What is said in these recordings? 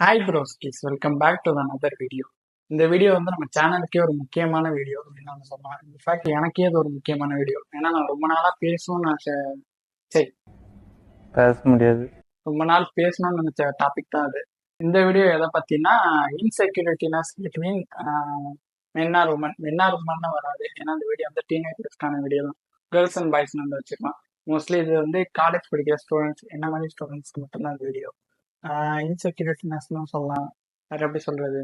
Hi bros please welcome back to another video. இந்த video வந்து நம்ம சேனலுக்கே ஒரு முக்கியமான வீடியோ அப்படின்னு நம்ம சொல்லலாம். இன்ஃபேக்ட் எனக்கே அது ஒரு முக்கியமான வீடியோ. ஏன்னா நான் ரொம்ப நாளாக பேசணும்னு சரி பேச முடியாது. ரொம்ப நாள் பேசணும்னு நினைச்ச டாபிக் தான் அது. இந்த வீடியோ எதை பற்றினா இன்செக்யூரிட்டினஸ் பிட்வீன் மென் ஆர் உமன் வராது. ஏன்னா இந்த வீடியோ வந்து டீனேஜர்ஸ்க்கான வீடியோ தான். கேர்ள்ஸ் அண்ட் பாய்ஸ் வந்து வச்சுக்கலாம். மோஸ்ட்லி இது வந்து காலேஜ் படிக்கிற ஸ்டூடெண்ட்ஸ் என்ன மாதிரி ஸ்டூடெண்ட்ஸ்க்கு மட்டும்தான் இந்த வீடியோ. இன்செக்யூரிட்டினஸ்னு சொல்லலாம். வேறு எப்படி சொல்கிறது,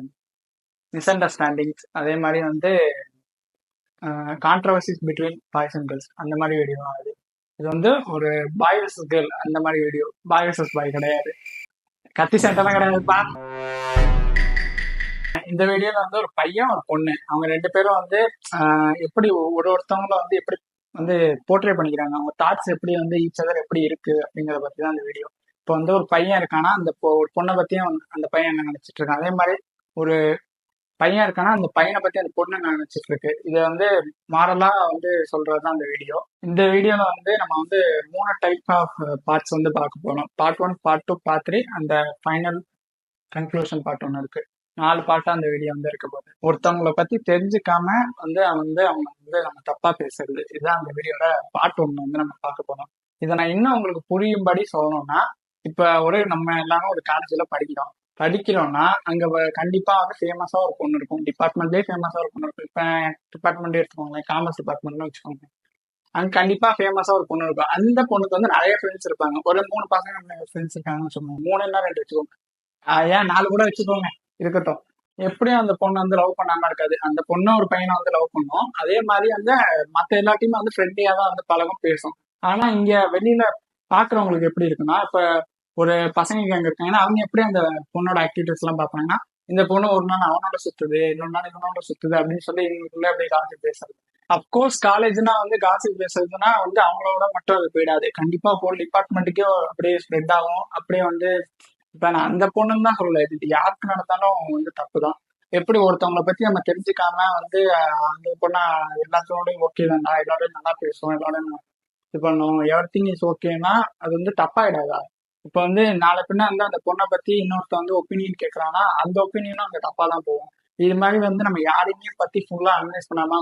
மிஸ் அண்டர்ஸ்டாண்டிங்ஸ், அதே மாதிரி வந்து controversies between boys and girls, அந்த மாதிரி வீடியோ தான் அது. இது வந்து ஒரு பாய் வர்சஸ் கேர்ள் அந்த மாதிரி வீடியோ. பாய் வர்சஸ் பாய் கிடையாது, கத்தி சண்டைலாம் கிடையாதுப்பா. இந்த வீடியோல வந்து ஒரு பையன் ஒரு பொண்ணு, அவங்க ரெண்டு பேரும் வந்து எப்படி ஒருத்தவங்கள வந்து எப்படி வந்து போர்ட்ரே பண்ணிக்கிறாங்க, அவங்க தாட்ஸ் எப்படி வந்து ஈச் அதர் எப்படி இருக்கு அப்படிங்கிறத பத்தி தான் அந்த வீடியோ. இப்போ வந்து ஒரு பையன் இருக்கானா அந்த ஒரு பொண்ணை பத்தியும் அந்த பையன் என்ன நினைச்சிட்டு இருக்கான், அதே மாதிரி ஒரு பையன் இருக்கானா அந்த பையனை பத்தி அந்த பொண்ணு என்ன நினைச்சிட்டு இருக்கு. இதை வந்து மாரலா வந்து சொல்றதுதான் அந்த வீடியோ. இந்த வீடியோல வந்து நம்ம வந்து 3 டைப் ஆஃப் பார்ட்ஸ் வந்து பார்க்க போறோம். பார்ட் 1, பார்ட் 2, பார்ட் 3, அந்த ஃபைனல் கன்க்ளூஷன் பார்ட் 1 இருக்கு. 4 பார்ட்டா அந்த வீடியோ வந்து இருக்க போகுது. ஒருத்தவங்களை பத்தி தெரிஞ்சுக்காம வந்து அவங்க வந்து நம்ம தப்பா பேசுறது, இதுதான் அந்த வீடியோட பார்ட் 1 வந்து நம்ம பார்க்க போறோம். இதை நான் இன்னும் உங்களுக்கு புரியும்படி சொல்லணும்னா, இப்ப நம்ம எல்லாரும் ஒரு காலேஜ்ல படிக்கிறோம்னா அங்க கண்டிப்பா வந்து ஃபேமஸா ஒரு பொண்ணு இருக்கும். டிபார்ட்மெண்ட்லயே ஃபேமஸா ஒரு பொண்ணு இருக்கும். இப்ப டிபார்ட்மெண்ட் எடுத்துக்கோங்களேன், காமர்ஸ் டிபார்ட்மெண்ட்னு வச்சுக்கோங்க. அங்க கண்டிப்பா ஃபேமஸா ஒரு பொண்ணு இருக்கும். அந்த பொண்ணுக்கு வந்து நிறைய ஃப்ரெண்ட்ஸ் இருப்பாங்க. ஒரு 3 பசங்க ஃப்ரெண்ட்ஸ் இருக்காங்கன்னு சொல்லுவாங்க. 3 என்ன 2 வச்சுக்கோங்க, ஏன் 4 கூட வச்சுக்கோங்க, இருக்கட்டும். எப்படியும் அந்த பொண்ணு வந்து லவ் பண்ணாம இருக்காது. அந்த பொண்ணு ஒரு பையனை வந்து லவ் பண்ணும். அதே மாதிரி அந்த மத்த எல்லாத்தையுமே வந்து ஃப்ரெண்ட்லியா தான் வந்து பழகும், பேசும். ஆனா இங்க வெளியில பாக்குறவங்களுக்கு எப்படி இருக்குன்னா, இப்ப ஒரு பசங்க கேங்க இருக்காங்கன்னா அவங்க எப்படி அந்த பொண்ணோட ஆக்டிவிட்டிஸ் எல்லாம் பார்ப்பாங்கன்னா, இந்த பொண்ணு ஒரு நாள் அவனோட சுத்துது, இன்னொரு நாள் இவனோட சுத்துது அப்படின்னு சொல்லி இவங்களுக்குள்ள அப்படியே காசிப் பேசுறது. அப்கோர்ஸ் காலேஜ்னா வந்து காசிப் பேசுறதுன்னா வந்து அவங்களோட மட்டும் அது போயிடாது. கண்டிப்பா ஹோல் டிபார்ட்மெண்ட்டுக்கே அப்படியே ஸ்ப்ரெட் ஆகும். அப்படியே வந்து இப்ப நான் அந்த பொண்ணுன்னு தான் சொல்லல, இது யாருக்கு நடந்தாலும் வந்து தப்பு தான். எப்படி ஒருத்தவங்களை பத்தி நம்ம தெரிஞ்சுக்காம வந்து அந்த பொண்ணா எல்லாத்தோடயும் ஓகே தான்டா, எல்லாரோடையும் நல்லா பேசுவோம், எல்லாரோடையும் இது பண்ணுவோம், எவ்ரி திங் இஸ் ஓகேன்னா அது வந்து தப்பாயிடாதா? இப்ப வந்து நாளை பின்ன வந்து அந்த பொண்ணை பத்தி இன்னொருத்த வந்து ஒப்பீனியன் கேட்கறான்னா அந்த ஒப்பீனியனும் அங்க தப்பா தான் போகும். இது மாதிரி வந்து நம்ம யாரையுமே பத்தி ஃபுல்லா அனலைஸ் பண்ணாம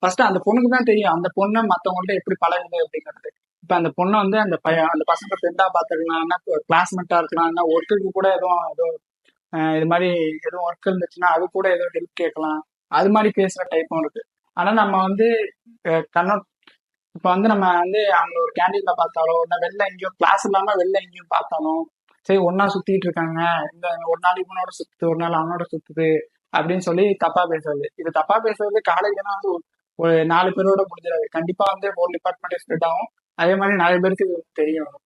ஃபர்ஸ்ட் அந்த பொண்ணுக்கு தான் தெரியும் அந்த பொண்ணை மத்தவங்கள்ட்ட எப்படி பழகுது அப்படிங்கிறது. இப்ப அந்த பொண்ணை வந்து அந்த பசங்க ஃப்ரெண்டா பாத்துக்கலாம், கிளாஸ்மேட்டா இருக்கலாம், ஒர்க்குக்கு கூட ஏதோ இது மாதிரி எதுவும் ஒர்க் இருந்துச்சுன்னா அது கூட ஏதோ ஹெல்ப் கேட்கலாம். அது மாதிரி பேசுற டைப்பும் இருக்கு. ஆனா நம்ம வந்து கண்ணோ இப்ப வந்து நம்ம வந்து அவங்க ஒரு கேண்டீன்ல பார்த்தாலோ, இல்லை வெளில எங்கேயும் கிளாஸ் இல்லாம வெளில எங்கேயும் பார்த்தாலும் சரி ஒன்னா சுத்திட்டு இருக்காங்க, இந்த ஒரு நாள் இவனோட சுத்துது, ஒரு நாள் அவனோட சுத்துது அப்படின்னு சொல்லி தப்பா பேசுறது. இது தப்பா பேசுறது காலேஜ்னா வந்து ஒரு 4 பேரோட முடிஞ்சிடாது. கண்டிப்பா வந்து ஒரு டிபார்ட்மெண்ட் ஸ்ப்ரெட் ஆகும். அதே மாதிரி நிறைய பேருக்கு இது தெரிய வரும்.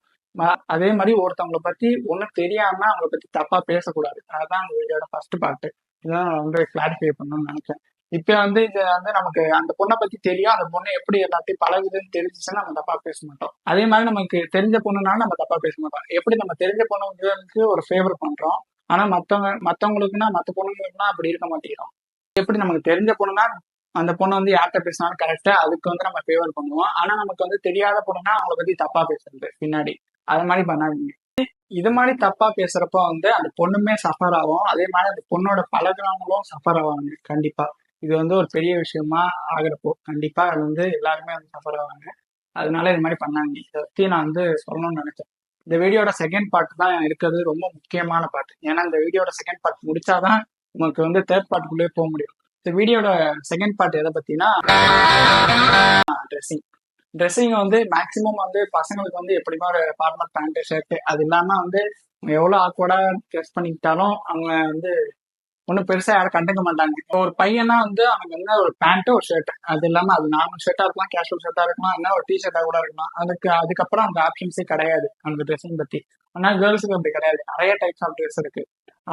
அதே மாதிரி ஒருத்தவங்களை பத்தி ஒன்னும் தெரியாம அவங்களை பத்தி தப்பா பேசக்கூடாது. அதுதான் அந்த வீடியோட ஃபர்ஸ்ட் பார்ட். இதான் வந்து கிளாரிஃபை பண்ணணும்னு நினைச்சேன். இப்ப வந்து இது வந்து நமக்கு அந்த பொண்ணை பத்தி தெரியும், அந்த பொண்ணு எப்படி எல்லாத்தையும் பழகுதுன்னு தெரிஞ்சுச்சுன்னா நம்ம தப்பா பேச மாட்டோம். அதே மாதிரி நமக்கு தெரிஞ்ச பொண்ணுனாலும் நம்ம தப்பா பேச மாட்டோம். எப்படி நம்ம தெரிஞ்ச பொண்ணுங்களுக்கு ஒரு ஃபேவர் பண்றோம், ஆனா மத்தவங்களுக்குன்னா மத்த பொண்ணுங்களுக்குன்னா அப்படி இருக்க மாட்டேங்கிறோம். எப்படி நமக்கு தெரிஞ்ச பொண்ணுனா அந்த பொண்ணு வந்து யார்கிட்ட பேசினாலும் கரெக்டா அதுக்கு வந்து நம்ம ஃபேவர் பண்ணுவோம். ஆனா நமக்கு வந்து தெரியாத பொண்ணுனா அவங்கள பத்தி தப்பா பேசுறது பின்னாடி, அது மாதிரி பண்ணாதீங்க. இது மாதிரி தப்பா பேசுறப்ப வந்து அந்த பொண்ணுமே சஃபர் ஆகும். அதே மாதிரி அந்த பொண்ணோட பழகுறவங்களும் சஃபர் ஆவாங்க. கண்டிப்பா இது வந்து ஒரு பெரிய விஷயமா ஆகுறப்போ கண்டிப்பா அது வந்து எல்லாருமே வந்து சஃபர் ஆவாங்க. அதனால இது மாதிரி பண்ணாங்க. இதை பத்தி நான் வந்து சொல்லணும்னு நினைச்சேன். இந்த வீடியோட செகண்ட் பார்ட் தான் இருக்கிறது ரொம்ப முக்கியமான பார்ட். ஏன்னா இந்த வீடியோட செகண்ட் பார்ட் முடிச்சாதான் உங்களுக்கு வந்து தேர்ட் பார்ட்டுக்குள்ளே போக முடியும். இந்த வீடியோட செகண்ட் பார்ட் எதை பத்தினா ட்ரெஸ்ஸிங் வந்து மேக்சிமம் வந்து பசங்களுக்கு வந்து எப்படிமா ஒரு ஃபார்மல் பேண்ட் ஷர்ட், அது இல்லாம வந்து எவ்வளவு ஆக்வர்டா ட்ரெஸ் பண்ணிக்கிட்டாலும் அவங்க வந்து ஒன்றும் பெருசா யாரும் கண்டுக்க மாட்டாங்க. இப்போ ஒரு பையனா வந்து அவனுக்கு வந்து ஒரு பேண்ட் ஒரு ஷர்ட், அது இல்லாம அது நார்மல் ஷர்ட்டா இருக்கலாம், கேஷுவல் ஷர்ட்டா இருக்கலாம், என்ன ஒரு டிஷர்ட்டா கூட இருக்கலாம். அதுக்கப்புறம் அந்த ஆப்ஷன்ஸே கிடையாது அந்த ட்ரெஸ்ஸிங் பத்தி. ஆனா கேர்ள்ஸுக்கு அப்படி கிடையாது. நிறைய டைப்ஸ் ஆஃப் ட்ரெஸ் இருக்கு.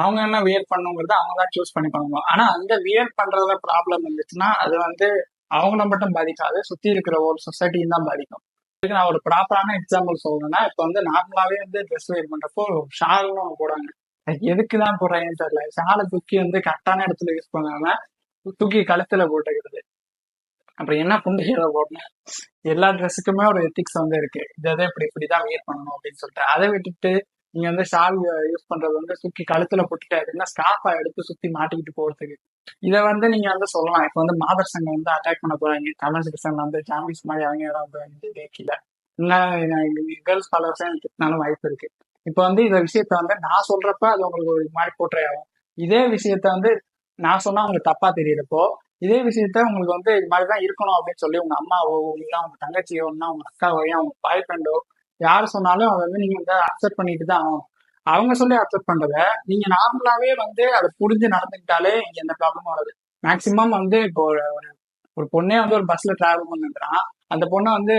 அவங்க என்ன வியர் பண்ணுங்கிறத அவங்க தான் சூஸ் பண்ணி பண்ணுவோம். ஆனா அந்த வியர் பண்றத ப்ராப்ளம் இருந்துச்சுன்னா அது வந்து அவங்கள மட்டும் பாதிக்காது, சுத்தி இருக்கிற ஒரு சொசைட்டியும் தான் பாதிக்கும். இதுக்கு நான் ஒரு ப்ராப்பரான எக்ஸாம்பிள் சொல்லணும்னா, இப்ப வந்து நார்மலாவே வந்து ட்ரெஸ் வேர் பண்றப்போ ஷால்னு ஒன்று போடுறாங்க. எதுக்குதான் போடுறாங்கன்னு தெரியல. ஷாலை தூக்கி வந்து கரெக்டான இடத்துல யூஸ் பண்ணாம தூக்கி கழுத்துல போட்டுக்கிறது. அப்புறம் என்ன புண்டைகளை போடணும். எல்லா ட்ரெஸ்ஸுக்குமே ஒரு எத்திக்ஸ் வந்து இருக்கு. இதை இப்படிதான் வியர் பண்ணணும் அப்படின்னு சொல்லிட்டு அதை விட்டுட்டு நீங்க வந்து ஷால் யூஸ் பண்றது வந்து தூக்கி கழுத்துல போட்டுட்டு அதுன்னா ஸ்கார்ஃபா எடுத்து சுத்தி மாட்டிக்கிட்டு போறதுக்கு. இதை வந்து நீங்க வந்து சொல்லலாம். இப்ப வந்து மாதர் சங்கம் வந்து அட்டாக் பண்ண போறாங்க, தமிழ் சிட்டிசன் வந்து ஜாம்பிஸ் மாதிரி அவங்க யாராவது வந்து கீழே இன்னும் கேர்ள்ஸ் ஃபாலோவர்ஸ் திட்டினாலும் வாய்ப்பு இருக்கு. இப்ப வந்து இந்த விஷயத்த வந்து நான் சொல்றப்ப அது உங்களுக்கு ஒரு மாதிரி போட்டே ஆகும். இதே விஷயத்த வந்து நான் சொன்னா உங்களுக்கு தப்பா தெரியறப்போ, இதே விஷயத்த உங்களுக்கு வந்து இது மாதிரிதான் இருக்கணும் அப்படின்னு சொல்லி உங்க அம்மாவோ இல்ல உங்க தங்கச்சியோ இல்லைன்னா உங்க அக்காவோ உங்க பாய் ஃப்ரெண்டோ யார் சொன்னாலும் அதை வந்து நீங்க வந்து அக்செப்ட் பண்ணிட்டு தான் ஆகணும். அவங்க சொல்லி அக்செப்ட் பண்றத நீங்க நார்மலாவே வந்து அதை புரிஞ்சு நடந்துக்கிட்டாலே இங்க எந்த ப்ராப்ளமும் வராது. மேக்சிமம் வந்து இப்போ ஒரு பொண்ணே வந்து ஒரு பஸ்ல டிராவல் பண்ணிருக்கான், அந்த பொண்ணை வந்து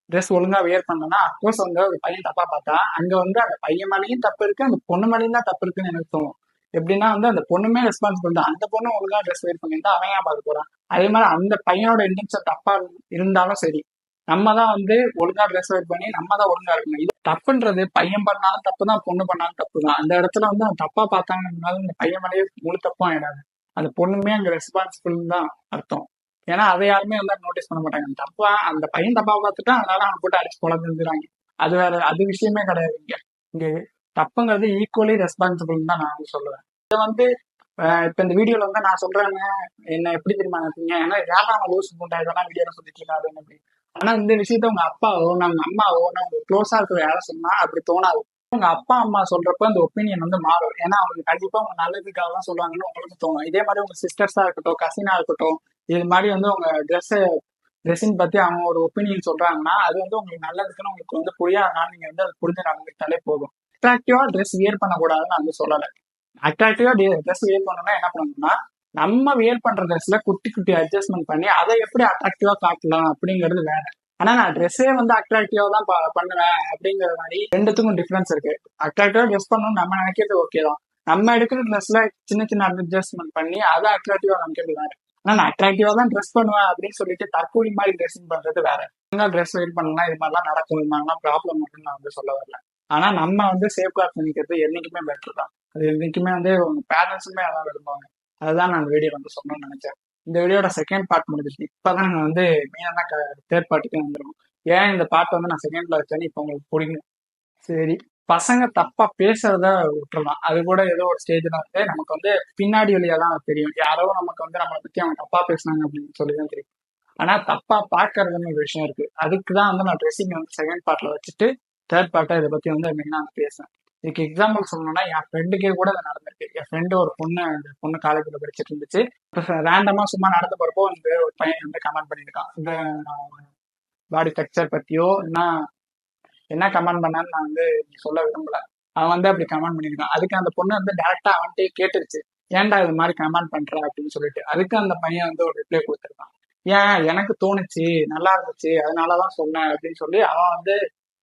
ட்ரெஸ் ஒழுங்கா வியர் பண்ணனா அப்கோர்ஸ் வந்து ஒரு பையன் தப்பா பார்த்தா அங்க வந்து அந்த பையன் மேலேயும் தப்பு இருக்கு, அந்த பொண்ணு மேலேயும் தான் தப்பு இருக்குன்னு எனக்கு தோணும். எப்படின்னா வந்து அந்த பொண்ணுமே ரெஸ்பான்சிபிள் தான். அந்த பொண்ணு ஒழுங்கா ட்ரெஸ் வியர் பண்ணியிருந்தா அவன் ஏன் பார்க்க போறான். அதே மாதிரி அந்த பையனோட இன்டென்ஷன் தப்பா இருந்தாலும் சரி, நம்ம தான் வந்து ஒழுங்கா ட்ரெஸ் வேர் பண்ணி நம்ம தான் ஒழுங்கா இருக்கணும். இது தப்புன்றது பையன் பண்ணாலும் தப்பு தான், பொண்ணு பண்ணாலும் தப்பு தான். அந்த இடத்துல வந்து அவன் தப்பா பார்த்தாங்கன்னா இந்த பையன் மேலேயே முழு தப்பும் ஆயிடாது. அந்த பொண்ணுமே அங்க ரெஸ்பான்சிபிள் தான் அர்த்தம். ஏன்னா அதை யாருமே வந்து நோட்டீஸ் பண்ண மாட்டாங்க. தப்பா அந்த பையன் தப்பா பார்த்துட்டா அதனால அவன் போட்டு அடிச்சு குழந்தைங்கிறாங்க. அது வேற, அது விஷயமே கிடையாது. இங்க தப்புங்கிறது ஈக்குவலி ரெஸ்பான்சிபிள் தான் நான் வந்து சொல்லுவேன். இதை வந்து இப்ப இந்த வீடியோல வந்து நான் சொல்றேன்னு என்ன எப்படி தெரியுமா நினைப்பீங்க, ஏன்னா யாரா அவன் லூஸ் போட்டா இதெல்லாம் வீடியோல சொல்லிட்டு இருக்காரு அப்படி. ஆனா இந்த விஷயத்த உங்க அப்பாவோ நம்ம அம்மாவோ நம்ம க்ளோஸா இருக்கிற யாரும் சொன்னா அப்படி தோணாது. உங்க அப்பா அம்மா சொல்றப்ப அந்த ஒப்பீனியன் வந்து மாறும். ஏன்னா அவங்க கண்டிப்பா உங்க நல்லதுக்காக தான் சொல்லுவாங்கன்னு உங்களுக்கு தோணும். இதே மாதிரி உங்க சிஸ்டர்ஸா இருக்கட்டும், கசினா இருக்கட்டும், இது மாதிரி வந்து உங்க ட்ரெஸ்ஸிங் பத்தி அவங்க ஒரு ஒப்பீனியன் சொல்றாங்கன்னா அது வந்து உங்களுக்கு நல்லதுக்குன்னு உங்களுக்கு வந்து புரியாதனால நீங்க வந்து அதை புரிஞ்சு நடந்துக்கிட்டாலே போதும். அட்ராக்டிவா ட்ரெஸ் வியர் பண்ணக்கூடாதுன்னு நான் வந்து சொல்லலை. அட்ராக்டிவா ட்ரெஸ் வியர் பண்ணணும்னா என்ன பண்ணணும்னா நம்ம வியர் பண்ற ட்ரெஸ்ல குட்டி குட்டி அட்ஜஸ்ட்மெண்ட் பண்ணி அதை எப்படி அட்ராக்டிவா காட்டலாம் அப்படிங்கிறது வேற. ஆனா நான் ட்ரெஸ்ஸே வந்து அட்ராக்டிவா தான் பண்ணுவேன் அப்படிங்கிற மாதிரி ரெண்டுத்துக்கும் டிஃபரன்ஸ் இருக்கு. அட்ராக்டிவா ட்ரெஸ் பண்ணணும்னு நம்ம நினைக்கிறது ஓகே தான். நம்ம எடுக்கிற ட்ரெஸ்ல சின்ன சின்ன அட்ஜஸ்ட்மெண்ட் பண்ணி அதை அட்ராக்டிவா நினைக்கிறது வேற. ஆனா நான் அட்ராக்டிவா தான் ட்ரெஸ் பண்ணுவேன் அப்படின்னு சொல்லிட்டு தற்கூலி மாதிரி ட்ரெஸ்ஸிங் பண்றது வேற. ட்ரெஸ் வெயிட் பண்ணலாம் இது மாதிரிலாம் நடக்கும், இது மாதிரிலாம் ப்ராப்ளம் அப்படின்னு நான் வந்து சொல்ல வரல. ஆனா நம்ம வந்து சேஃப்கார்ட் பண்ணிக்கிறது என்னைக்குமே பெட்டர் தான். அது என்னைக்குமே வந்து உங்க பேரண்ட்ஸுமே அதான் விரும்புவாங்க. அதுதான் நான் இந்த வீடியோ வந்து சொல்லணும்னு நினைச்சேன். இந்த வீடியோட செகண்ட் பார்ட் முடிஞ்சிச்சு. இப்பதான் நான் வந்து மெயினா தேர்ட் பார்ட்டுக்கு வந்துடும். ஏன் இந்த பார்ட் வந்து நான் செகண்ட்ல வச்சேன்னு இப்போ உங்களுக்கு புரியும். சரி, பசங்க தப்பா பேசுறத விட்டுறலாம். அது கூட ஏதோ ஒரு ஸ்டேஜ்ல வந்து நமக்கு வந்து பின்னாடி வழியா தான் தெரியும். யாரோ நமக்கு வந்து நம்மளை பத்தி அவங்க தப்பா பேசுனாங்க அப்படின்னு சொல்லிதான் தெரியும். ஆனா தப்பா பாக்குறதுன்னு ஒரு விஷயம் இருக்கு. அதுக்குதான் வந்து நான் ட்ரெஸ்ஸிங் வந்து செகண்ட் பார்ட்ல வச்சுட்டு தேர்ட் பார்ட்டா இதை பத்தி வந்து மெயினா நான் பேசுறேன். இதுக்கு எக்ஸாம்பிள் சொல்லணும்னா என் ஃப்ரெண்டுக்கே கூட அது நடந்திருக்கு. என் ஃப்ரெண்டு ஒரு பொண்ணு, அந்த பொண்ணு காலேஜ்ல படிச்சுட்டு இருந்துச்சு. ரேண்டமா சும்மா நடந்து போறப்போ வந்து ஒரு பையன் வந்து கமெண்ட் பண்ணியிருக்கான். இந்த பாடி ஸ்ட்ரக்சர் பத்தியோ என்ன கமெண்ட் பண்ணான்னு நான் வந்து சொல்ல விரும்பல. அவன் வந்து அப்படி கமெண்ட் பண்ணியிருக்கான். அதுக்கு அந்த பொண்ணு வந்து டேரக்டா அவன்கிட்டே கேட்டுருச்சு, ஏன்டா இது மாதிரி கமெண்ட் பண்ற அப்படின்னு சொல்லிட்டு. அதுக்கு அந்த பையன் வந்து ஒரு ரிப்ளை கொடுத்துருக்கான். ஏன் எனக்கு தோணுச்சு, நல்லா இருந்துச்சு, அதனாலதான் சொன்னேன் அப்படின்னு சொல்லி அவன் வந்து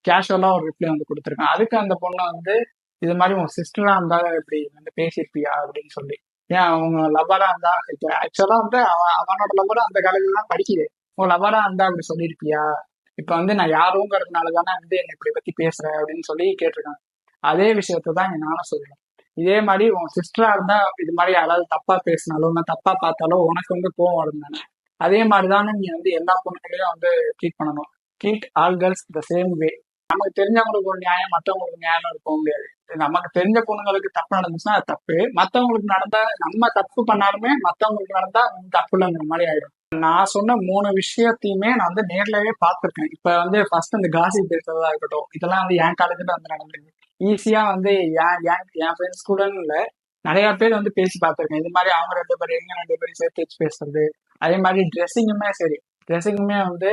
கேஷுவலா ஒரு ரிப்ளை வந்து கொடுத்துருக்கான். அதுக்கு அந்த பொண்ணு வந்து இது மாதிரி உன் சிஸ்டரா இருந்தா இப்படி வந்து பேசியிருப்பியா அப்படின்னு சொல்லி. ஏன் அவங்க லவ்வரா இருந்தா, இப்ப ஆக்சுவலா வந்து அவனோட லவ்வரா அந்த காலேஜ்ல தான் படிக்குது. உன் லவ்வரா இருந்தா அப்படி சொல்லியிருப்பியா, இப்ப வந்து நான் யாருங்கிறதுனால தானே வந்து என்னை இப்படி பத்தி பேசுறேன் அப்படின்னு சொல்லி கேட்டிருக்காங்க. அதே விஷயத்தான் நானும் சொல்றேன். இதே மாதிரி உன் சிஸ்டரா இருந்தா இது மாதிரி யாராவது தப்பா பேசினாலோ நான் தப்பா பார்த்தாலோ உனக்கு வந்து கோவம் வரும் தானே. அதே மாதிரிதானே நீ வந்து எல்லா பொண்ணுகளையும் வந்து ட்ரீட் பண்ணணும். Treat all girls the same way. நமக்கு தெரிஞ்சவங்களுக்கு ஒரு நியாயம், மற்றவங்களுக்கு நியாயம் இருக்க முடியாது. நமக்கு தெரிஞ்ச பொண்ணுங்களுக்கு தப்பு நடந்துச்சுன்னா அது தப்பு. மற்றவங்களுக்கு நடந்தா, நம்ம தப்பு பண்ணாலுமே மற்றவங்களுக்கு நடந்தா தப்பு இல்லைங்கிற மாதிரி ஆயிடும். நான் சொன்ன 3 விஷயத்தையுமே நான் வந்து நேர்லவே பார்த்திருக்கேன். இப்ப வந்து ஃபர்ஸ்ட் இந்த காசிப் பேசுறதா இருக்கட்டும், இதெல்லாம் வந்து என் காலேஜ்ல வந்து நடந்திருக்கு. ஈஸியா வந்து என் ஃப்ரெண்ட்ஸ் கூடன்னு இல்ல, நிறைய பேர் வந்து பேசி பார்த்திருக்கேன். இது மாதிரி அவங்க 2 பேரும் எங்க 2 பேரும் சேர்த்து வச்சு பேசுறது. அதே மாதிரி ட்ரெஸ்ஸிங்குமே சரி, ட்ரெஸ்ஸிங்குமே வந்து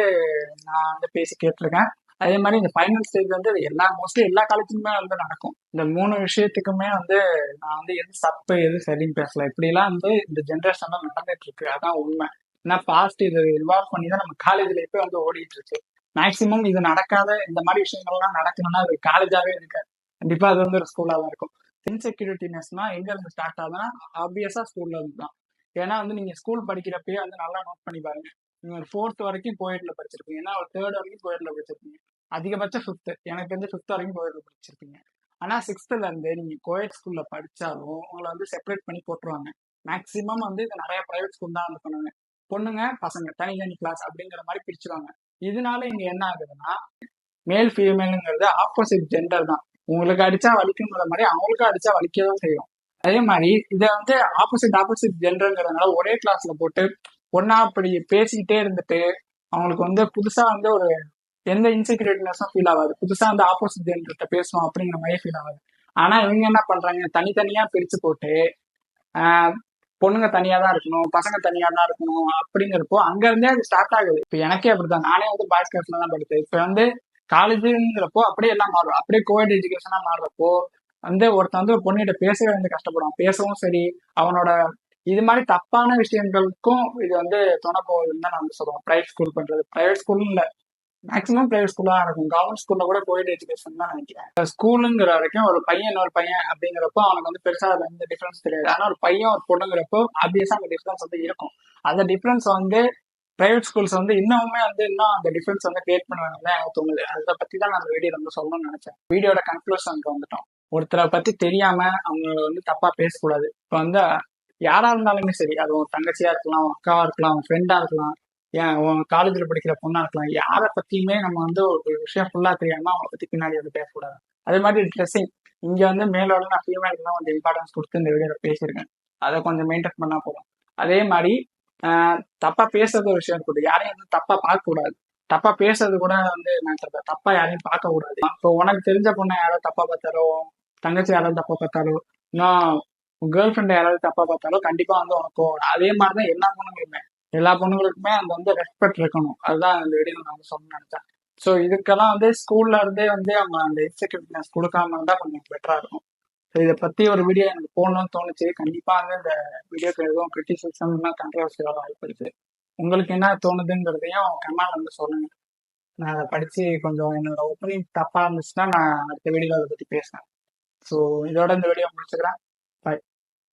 நான் வந்து பேசி கேட்டிருக்கேன். அதே மாதிரி இந்த ஃபைனல் ஸ்டேஜ் வந்து மோஸ்ட்லி எல்லா காலேஜுமே வந்து நடக்கும். இந்த 3 விஷயத்துக்குமே வந்து நான் வந்து எது தப்பு எது சரின்னு பேசல. இப்படிலாம் வந்து இந்த ஜென்ரேஷன்ல நடந்துட்டு இருக்கு. அதான் உண்மை. ஏன்னா பாஸ்ட் இது இன்வால்வ் பண்ணி தான் நம்ம காலேஜ்ல இப்ப வந்து ஓடிட்டு இருக்கு. மேக்சிமம் இது நடக்காத இந்த மாதிரி விஷயங்கள்லாம் நடக்கணும்னா அது காலேஜாவே இருக்காது. கண்டிப்பா அது வந்து ஒரு ஸ்கூலா தான் இருக்கும். இன்செக்யூரிட்டினஸ்னா எங்க இருந்து ஸ்டார்ட் ஆகுதுன்னா ஆப்வியஸா ஸ்கூல்ல இருந்து தான். ஏன்னா வந்து நீங்க ஸ்கூல் படிக்கிறப்பயே வந்து நல்லா நோட் பண்ணி பாருங்க. நீங்க ஒரு 4th வரைக்கும் கோயட்ல படிச்சிருப்பீங்க, ஏன்னா ஒரு 3rd வரைக்கும் கோயட்ல படிச்சிருப்பீங்க, அதிகபட்சம் 5th, எனக்கு வந்து 5th வரைக்கும் கோயட்ல படிச்சிருப்பீங்க. ஆனா 6thல இருந்து நீங்க கோயட் ஸ்கூல்ல படிச்சாலும் உங்களை வந்து செப்பரேட் பண்ணி போட்டுருவாங்க. மேக்சிமம் வந்து இது நிறைய பிரைவேட் ஸ்கூல் தான் வந்து பண்ணுவாங்க. பொண்ணுங்க பசங்க தனி கிளாஸ் அப்படிங்கிற மாதிரி பிரிச்சுருவாங்க. இதனால இங்க என்ன ஆகுதுன்னா மேல் ஃபீமேலுங்கிறது ஆப்போசிட் ஜெண்டர் தான். உங்களுக்கு அடிச்சா வலிக்குங்கிற மாதிரி அவங்களுக்கும் அடிச்சா வலிக்கதான் செய்யும். அதே மாதிரி இதை வந்து ஆப்போசிட் ஜென்டருங்கிறதுனால ஒரே கிளாஸ்ல போட்டு ஒன்னா அப்படி பேசிக்கிட்டே இருந்துட்டு அவங்களுக்கு வந்து புதுசா வந்து ஒரு எந்த இன்செக்யூரிட்டினஸும் ஃபீல் ஆகாது. புதுசா வந்து ஆப்போசிட் ஜென்டர்கிட்ட பேசணும் அப்படிங்கிற மாதிரி ஃபீல் ஆகாது. ஆனா இவங்க என்ன பண்றாங்க, தனித்தனியா பிரிச்சு போட்டு ஆஹ் பொண்ணுங்க தனியா தான் இருக்கணும், பசங்க தனியா தான் இருக்கணும் அப்படிங்கிறப்போ அங்க இருந்தே அது ஸ்டார்ட் ஆகுது. இப்ப எனக்கே அப்படிதான், நானே வந்து பாய்ஸ் கிளாஸ்ல தான் படித்தேன். இப்ப வந்து காலேஜுங்கிறப்போ அப்படியே எல்லாம் மாறும், அப்படியே கோஎட் எஜுகேஷனா மாறுறப்போ வந்து ஒருத்தன் வந்து ஒரு பொண்ணுகிட்ட பேசவே வந்து கஷ்டப்படுவான். பேசவும் சரி, அவனோட இது மாதிரி தப்பான விஷயங்களுக்கும் இது வந்து துணை போகுதுன்னு தான் நான் வந்து சொல்லுவேன். பிரைவேட் ஸ்கூல் பண்றது, பிரைவேட் ஸ்கூல் இல்ல, மேக்ஸிமம் பிரைவேட் ஸ்கூலா இருக்கும். கவர்மெண்ட் ஸ்கூல்ல கூட கோஎட் எஜுகேஷன் தான் நினைக்கிறேன். ஸ்கூலுங்கிற வரைக்கும் ஒரு பையன் ஒரு பையன் அப்படிங்கிறப்போ அவனுக்கு வந்து பெருசா அதுல எந்த டிஃபரன்ஸ் தெரியாது. ஆனா ஒரு பையன் ஒரு பொண்ணுங்கிறப்போ ஆப்வியஸா அந்த டிஃபரன்ஸ் வந்து இருக்கும். அந்த டிஃபரன்ஸ் வந்து பிரைவேட் ஸ்கூல்ஸ் வந்து இன்னுமே வந்து இன்னும் அந்த டிஃபரன்ஸ் வந்து கிரியேட் பண்ணுவாங்கன்னு எனக்கு தோணுது. அதை பத்தி தான் நான் அந்த வீடியோ வந்து சொல்லணும்னு நினைச்சேன். வீடியோட கன்க்ளூஷனுக்கு வந்துட்டோம். ஒருத்தரை பத்தி தெரியாம அவங்கள வந்து தப்பா பேசக்கூடாது. இப்ப வந்து யாரா இருந்தாலுமே சரி, அது உன் தங்கச்சியா இருக்கலாம், உன் அக்காவா இருக்கலாம், உன் ஃப்ரெண்டா இருக்கலாம், ஏன் உன் காலேஜ்ல படிக்கிற பொண்ணா இருக்கலாம், யாரை பத்தியுமே நம்ம வந்து ஒரு விஷயம் ஃபுல்லா தெரியாம அவங்களை பத்தி பின்னாடி வந்து பேசக்கூடாது. அதே மாதிரி ட்ரெஸ்ஸிங், இங்க வந்து மேலோட நான் ஃபீமேலுக்கு தான் கொஞ்சம் இம்பார்ட்டன்ஸ் கொடுத்து இந்த வீடியோல பேசியிருக்கேன். அதை கொஞ்சம் மெயின்டைன் பண்ணா போதும். அதே மாதிரி தப்பா பேசுறது ஒரு விஷயம் இருக்கட்டும், யாரையும் வந்து தப்பா பார்க்க கூடாது. தப்பா பேசுறது கூட வந்து நான் தப்பா யாரையும் பார்க்க கூடாது. இப்போ உனக்கு தெரிஞ்ச பொண்ணை யாராவது தப்பா பார்த்தாலோ, தங்கச்சி யாராவது தப்பா பார்த்தாலோ, இன்னும் கேர்ள் ஃப்ரெண்டை யாராவது தப்பா பார்த்தாலோ கண்டிப்பா வந்து உனக்கு அதே மாதிரிதான் எல்லா பொண்ணுங்களுக்குமே அந்த வந்து ரெஸ்பெக்ட் இருக்கணும். அதுதான் இந்த வீடியோ நான் வந்து சொல்லணும்னு நினைச்சேன். ஸோ இதுக்கெல்லாம் வந்து ஸ்கூல்ல இருந்தே வந்து அவங்க அந்த இன்செக்யூரிட்டினஸ் கொடுக்காம இருந்தா கொஞ்சம் பெட்டரா இருக்கும். ஸோ இதை பத்தி ஒரு வீடியோ எனக்கு போடணும்னு தோணுச்சு. கண்டிப்பா வந்து இந்த வீடியோக்கு எதுவும் கிரிட்டிசிசம் கண்ட்ரவர்சி வர வாய்ப்பு இருக்கு. உங்களுக்கு என்ன தோணுதுங்கிறதையும் கமெண்ட் வந்து சொல்லுங்க. நான் அதை படிச்சு கொஞ்சம் என்னோட ஒப்பீனியன் தப்பா இருந்துச்சுன்னா நான் அடுத்த வீடியோல அதை பத்தி பேசுறேன். ஸோ இதோட இந்த வீடியோ முடிச்சுக்கிறேன்.